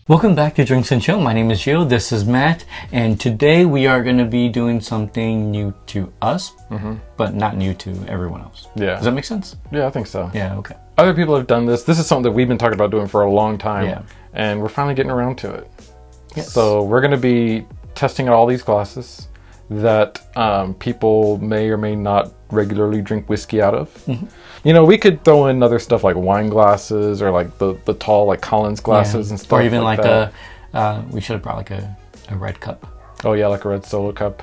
Welcome back to Drinks and Chill. My name is Gio, this is Matt, and today we are going to be doing something new to us, but not new to everyone else. Yeah. Does that make sense? Yeah, I think so. Yeah, okay. Other people have done this. This is something that we've been talking about doing for a long time, Yeah. and we're finally getting around to it. Yes. So we're going to be testing out all these glasses that people may or may not regularly drink whiskey out of. You know, we could throw in other stuff like wine glasses or like the tall like Collins glasses and stuff. Or even like that. we should have brought like a red cup. Oh yeah, like a red solo cup.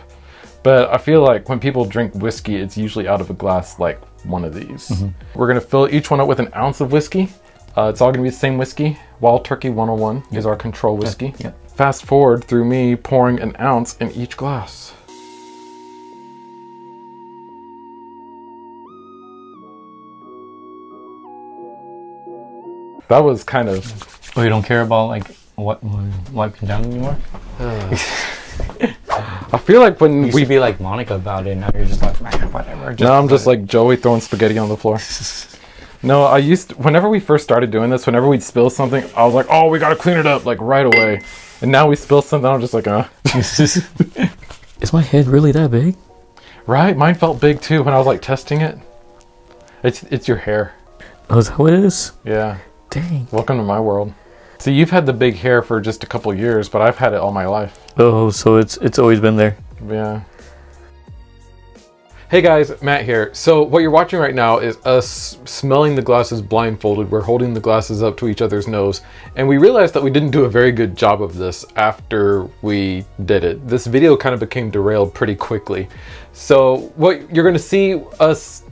But I feel like when people drink whiskey, it's usually out of a glass like one of these. We're going to fill each one up with an ounce of whiskey. It's all going to be the same whiskey. Wild Turkey 101 is our control whiskey. Fast forward through me pouring an ounce in each glass. That was kind of... Oh, you don't care about like what wiping down anymore? I feel like when we be like Monica about it, now you're just like, whatever. Now I'm just like Joey throwing spaghetti on the floor. No, whenever we first started doing this, whenever we'd spill something, I was like, oh, we gotta clean it up like right away. And now we spill something, I'm just like, Is my head really that big? Right? Mine felt big too when I was like testing it. It's your hair. Oh, is that what it is? Yeah. Dang. Welcome to my world. See, you've had the big hair for just a couple years, but I've had it all my life. Oh, so it's always been there. Yeah. Hey guys, Matt here. So what you're watching right now is us smelling the glasses blindfolded. We're holding the glasses up to each other's nose, and we realized that we didn't do a very good job of this after we did it. This video kind of became derailed pretty quickly. So what you're going to see us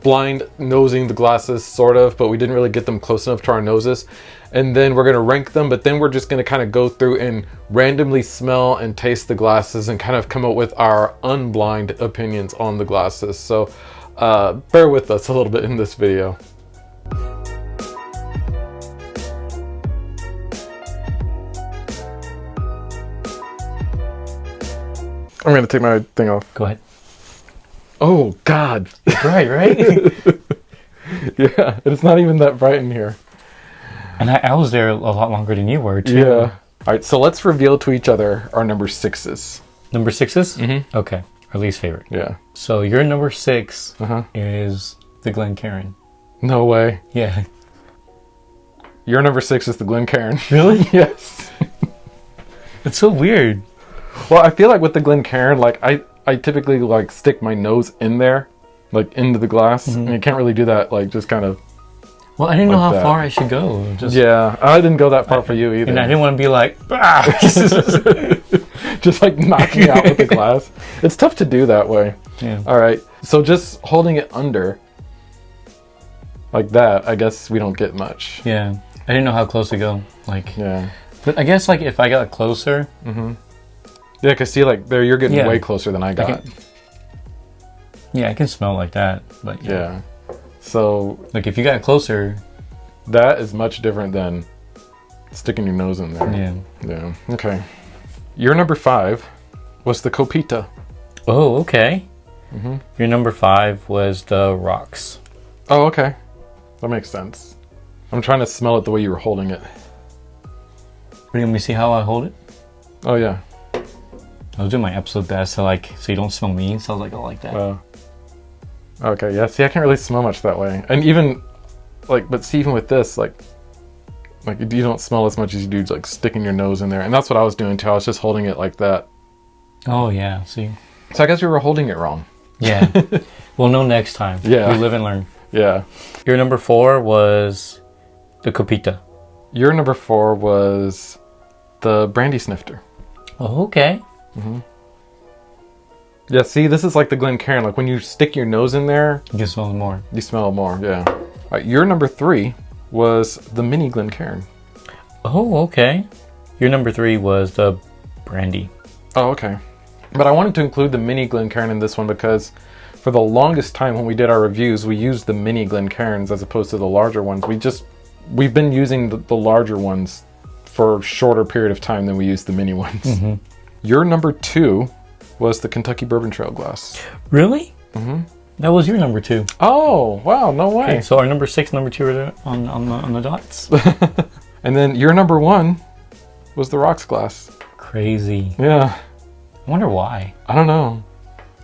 blind nosing the glasses sort of, but we didn't really get them close enough to our noses, and then we're going to rank them, but then we're just going to kind of go through and randomly smell and taste the glasses and kind of come up with our unblind opinions on the glasses. So bear with us a little bit in this video. I'm going to take my thing off. Go ahead. Oh, God. It's bright, right? Yeah, it's not even that bright in here. And I was there a lot longer than you were, too. Yeah. All right, so let's reveal to each other our number sixes. Number sixes? Okay. Our least favorite. Yeah. So your number six is the Glencairn. No way. Yeah. Your number six is the Glencairn. Really? Yes. It's so weird. Well, I feel like with the Glencairn, like I typically like stick my nose in there, like into the glass, and you can't really do that, like just kind of. Well, I didn't know how far I should go. Yeah, I didn't go that far for you either. And I didn't want to be like, just like knocking out with the glass. It's tough to do that way. Yeah. All right, so just holding it under, like that, I guess we don't get much. Yeah, I didn't know how close to go. Like, yeah. But I guess like if I got closer. Yeah, because see, like there, you're getting way closer than I got. Yeah, I can smell like that, but yeah. So, like if you got closer, that is much different than sticking your nose in there. Yeah. Yeah. Okay. Your number 5 was the Copita. Oh, okay. Your number 5 was the Rocks. Oh, okay. That makes sense. I'm trying to smell it the way you were holding it. Let me see how I hold it. Oh yeah. I was doing my absolute best so you don't smell me. So I was like, oh, like that. Okay, yeah. See, I can't really smell much that way, and even but see, even with this, like you don't smell as much as you do like sticking your nose in there, and that's what I was doing too. I was just holding it like that. Oh yeah. See. So I guess we were holding it wrong. Yeah. We'll know next time. Yeah. We live and learn. Yeah. Your number 4 was the Copita. Your number 4 was the Brandy Snifter. Oh, okay. Yeah, see, this is like the Glencairn. Like when you stick your nose in there, You can smell it more. you smell it more. Yeah. All right, your number 3 was the mini Glencairn. Oh, okay. Your number 3 was the Brandy. Oh, okay. But I wanted to include the mini Glencairn in this one because for the longest time when we did our reviews, we used the mini Glencairns as opposed to the larger ones. We've been using the larger ones for a shorter period of time than we used the mini ones. Your number 2 was the Kentucky Bourbon Trail glass. Really? That was your number 2. Oh, wow, no way. Okay, so our number 6, number 2 are on the dots. And then your number 1 was the rocks glass. Crazy. Yeah. I wonder why. I don't know.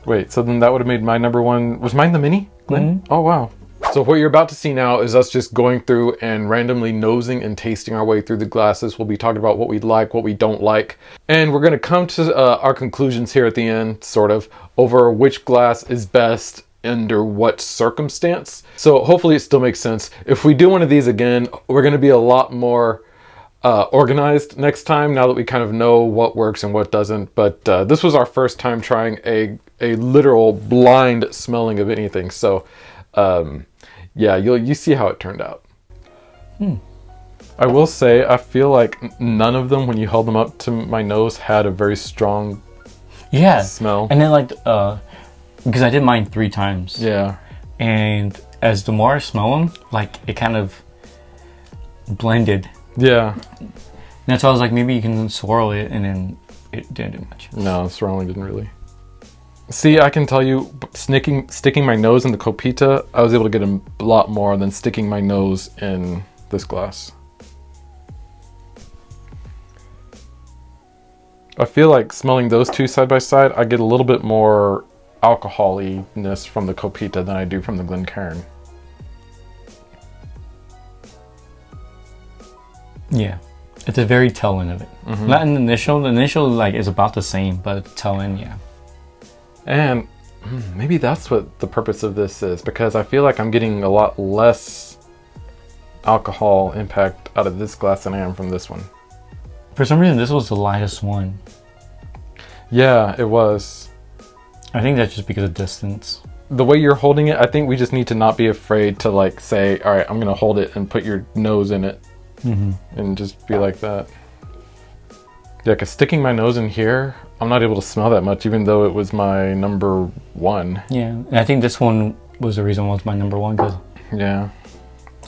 Wait, so then that would have made my number one... Was mine the mini, Glenn? Mm-hmm. Oh, wow. So what you're about to see now is us just going through and randomly nosing and tasting our way through the glasses. We'll be talking about what we like, what we don't like. And we're going to come to our conclusions here at the end, sort of, over which glass is best under what circumstance. So hopefully it still makes sense. If we do one of these again, we're going to be a lot more organized next time, now that we kind of know what works and what doesn't. But this was our first time trying a literal blind smelling of anything. So... yeah, you see how it turned out. I will say, I feel like none of them, when you held them up to my nose, had a very strong smell. And then like, because I did mine 3 times. Yeah. And as the more I smell them, like it kind of blended. Yeah. And that's why I was like, maybe you can swirl it, and then it didn't do much. No, swirling didn't really. See, I can tell you, sticking my nose in the Copita, I was able to get a lot more than sticking my nose in this glass. I feel like smelling those two side by side, I get a little bit more alcoholiness from the Copita than I do from the Glencairn. Yeah. It's a very tail end of it. Mm-hmm. Not an initial. The initial like is about the same, but tail end, yeah. And maybe that's what the purpose of this is, because I feel like I'm getting a lot less alcohol impact out of this glass than I am from this one. For some reason, this was the lightest one. Yeah, it was. I think that's just because of distance. The way you're holding it, I think we just need to not be afraid to like say, all right, I'm going to hold it and put your nose in it. Mm-hmm. And just be like that. Yeah, because sticking my nose in here, I'm not able to smell that much, even though it was my number 1. Yeah, and I think this one was the reason why it's my number 1, because yeah,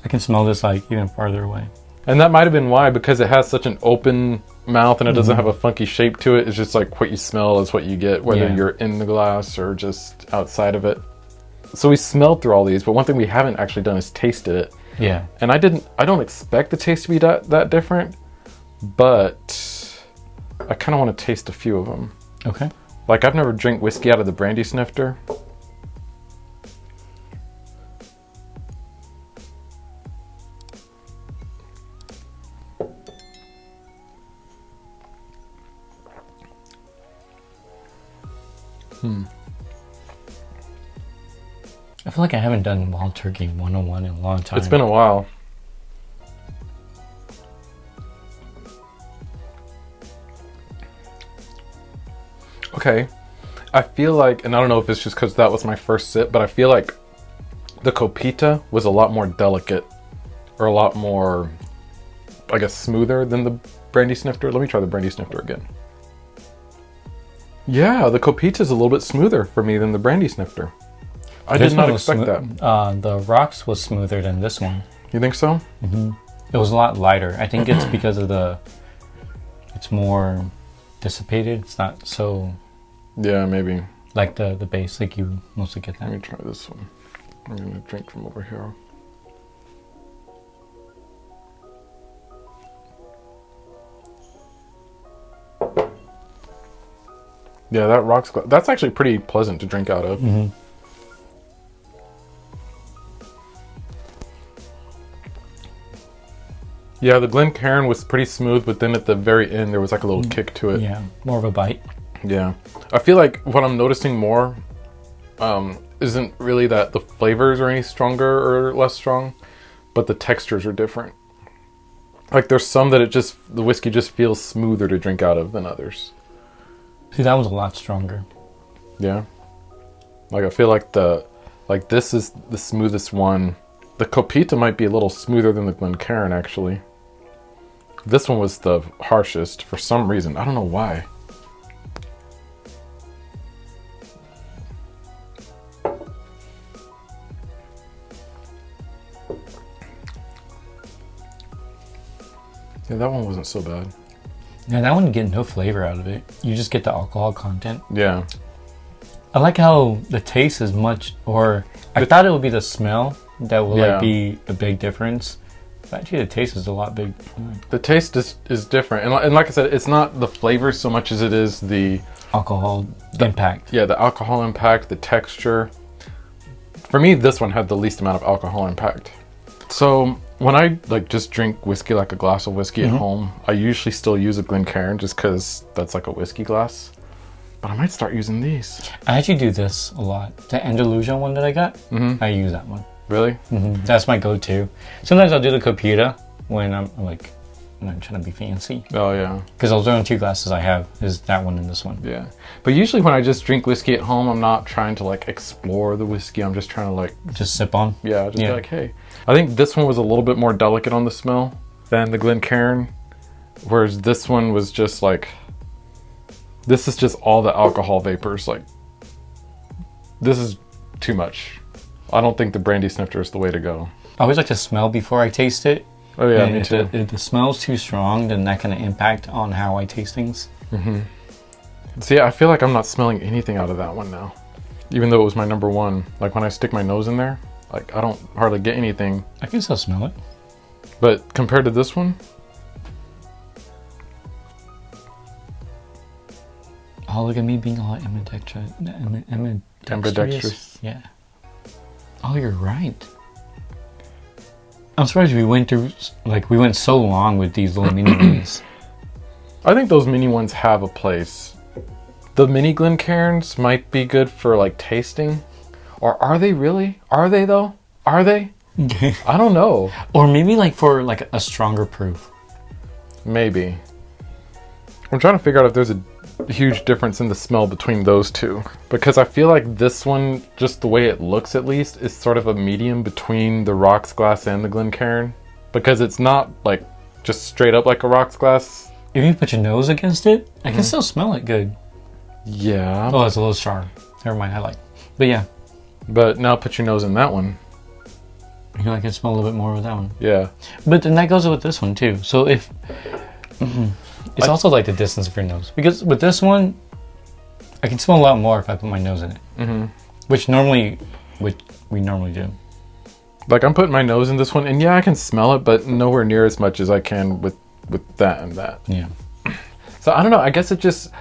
I can smell this like even farther away. And that might have been why, because it has such an open mouth and it doesn't have a funky shape to it. It's just like what you smell is what you get, whether you're in the glass or just outside of it. So we smelled through all these, but one thing we haven't actually done is tasted it. Yeah. And I don't expect the taste to be that different, but I kind of want to taste a few of them. Okay. Like, I've never drank whiskey out of the brandy snifter. I feel like I haven't done Wild Turkey 101 in a long time. It's been a while. Okay, I feel like, and I don't know if it's just because that was my first sip, but I feel like the Copita was a lot more delicate, or a lot more, I guess, smoother than the brandy snifter. Let me try the brandy snifter again. Yeah, the Copita is a little bit smoother for me than the brandy snifter. I did not expect that. The rocks was smoother than this one. You think so? Mm-hmm. It was a lot lighter. I think it's because of it's more dissipated. It's not so... Yeah, maybe. Like the base, like you mostly get that. Let me try this one. I'm going to drink from over here. Yeah, that rocks glass. That's actually pretty pleasant to drink out of. Mm-hmm. Yeah, the Glencairn was pretty smooth, but then at the very end there was like a little kick to it. Yeah, more of a bite. Yeah. I feel like what I'm noticing more isn't really that the flavors are any stronger or less strong, but the textures are different. Like, there's some that the whiskey just feels smoother to drink out of than others. See, that was a lot stronger. Yeah. Like, I feel like this is the smoothest one. The Copita might be a little smoother than the Glencairn, actually. This one was the harshest for some reason. I don't know why. Yeah, that one wasn't so bad. Yeah, that one you get no flavor out of it. You just get the alcohol content. Yeah. I like how the taste is much, or I thought it would be the smell that would like be a big difference. Actually, the taste is a lot big. The taste is different, and like I said, it's not the flavor so much as it is the alcohol impact. Yeah, the alcohol impact, the texture. For me, this one had the least amount of alcohol impact. So when I like just drink whiskey, like a glass of whiskey at home, I usually still use a Glencairn just because that's like a whiskey glass. But I might start using these. I actually do this a lot. The Andalusia one that I got, I use that one. Really? That's my go-to. Sometimes I'll do the Copita when I'm like, when I'm trying to be fancy. Oh yeah. Because those are the only two glasses I have, is that one and this one. Yeah. But usually when I just drink whiskey at home, I'm not trying to like explore the whiskey. I'm just trying to like... Just sip on? Yeah, just be like, hey. I think this one was a little bit more delicate on the smell than the Glencairn. Whereas this one was just like... This is just all the alcohol vapors. Like, this is too much. I don't think the brandy snifter is the way to go. I always like to smell before I taste it. Oh yeah, and me too. If the smell's too strong, then that can impact on how I taste things. See, I feel like I'm not smelling anything out of that one now. Even though it was my number one. Like when I stick my nose in there, like I don't hardly get anything. I can still smell it. But compared to this one... Oh, look at me being all ambidextrous. Yeah. Oh, you're right. I'm surprised we went so long with these little mini ones. I think those mini ones have a place. The mini Glencairns might be good for like tasting. Or are they really? Are they though? Are they? I don't know. Or maybe like for like a stronger proof. Maybe. I'm trying to figure out if there's a huge difference in the smell between those two, because I feel like this one, just the way it looks at least, is sort of a medium between the rocks glass and the Glencairn, because it's not like just straight up like a rocks glass. If you put your nose against it, I can still smell it good. Yeah. Oh, it's a little strong. Never mind, I like. But yeah. But now put your nose in that one. You know, I can smell a little bit more with that one. Yeah. But then that goes with this one too. So if it's also like the distance of your nose, because with this one, I can smell a lot more if I put my nose in it. Which we normally do. Like I'm putting my nose in this one, and yeah, I can smell it, but nowhere near as much as I can with that and that. Yeah. So I don't know. I guess it just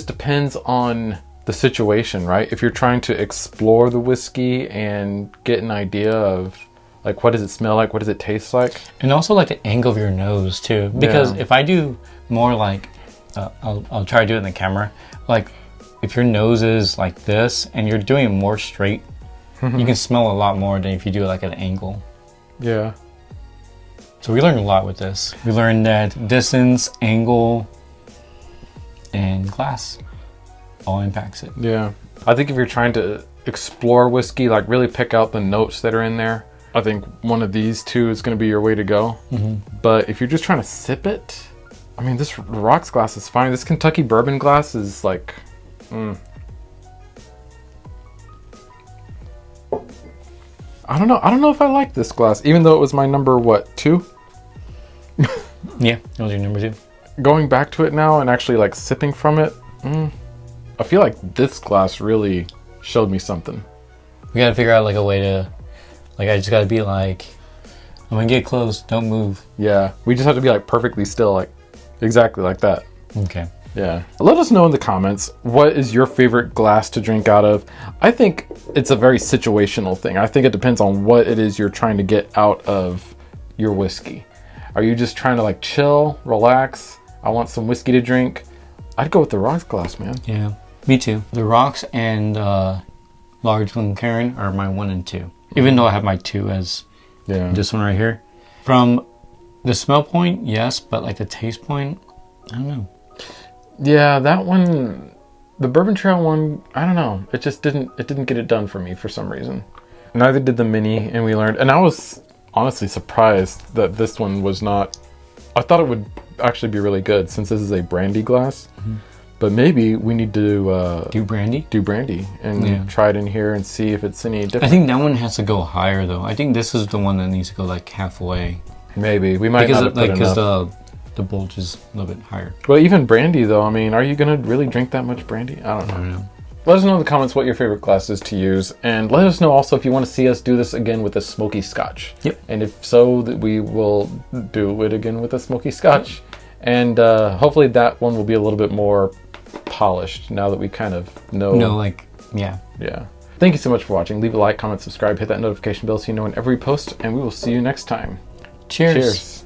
depends on the situation, right? If you're trying to explore the whiskey and get an idea of like what does it smell like, what does it taste like, and also like the angle of your nose too. Because if I do more like, I'll try to do it in the camera. Like if your nose is like this and you're doing it more straight, you can smell a lot more than if you do it like at an angle. Yeah. So we learned a lot with this. We learned that distance, angle, and glass all impacts it. Yeah. I think if you're trying to explore whiskey, like really pick out the notes that are in there, I think one of these two is going to be your way to go. But if you're just trying to sip it, I mean, this rocks glass is fine. This Kentucky bourbon glass is like, I don't know. I don't know if I like this glass, even though it was my number, what, 2? Yeah, that was your number 2. Going back to it now and actually like sipping from it, I feel like this glass really showed me something. We gotta figure out like a way to, like I just gotta be like, I'm gonna get close, don't move. Yeah, we just have to be like perfectly still, like exactly like that. Okay. Yeah. Let us know in the comments, what is your favorite glass to drink out of? I think it's a very situational thing. I think it depends on what it is you're trying to get out of your whiskey. Are you just trying to like chill, relax? I want some whiskey to drink. I'd go with the rocks glass, man. Yeah, me too. The rocks and large Glencairn are my 1 and 2. Even though I have my 2 as this one right here. From the smell point, yes, but like the taste point, I don't know. Yeah, that one, the Bourbon Trail one, I don't know. It just didn't get it done for me for some reason. Neither did the mini, and we learned, and I was honestly surprised that this one was not, I thought it would actually be really good since this is a brandy glass. But maybe we need to do brandy and try it in here and see if it's any different. I think that one has to go higher though. I think this is the one that needs to go like halfway. Maybe we might not have put enough. Because the bulge is a little bit higher. Well, even brandy though, I mean, are you gonna really drink that much brandy? I don't know. let us know in the comments what your favorite glass is to use, and let us know also if you want to see us do this again with a smoky scotch. Yep. And if so, that we will do it again with a smoky scotch. And hopefully that one will be a little bit more polished now that we kind of know. No, like, yeah. Yeah. Thank you so much for watching. Leave a like, comment, subscribe, hit that notification bell so you know whenever we post, and we will see you next time. Cheers. Cheers.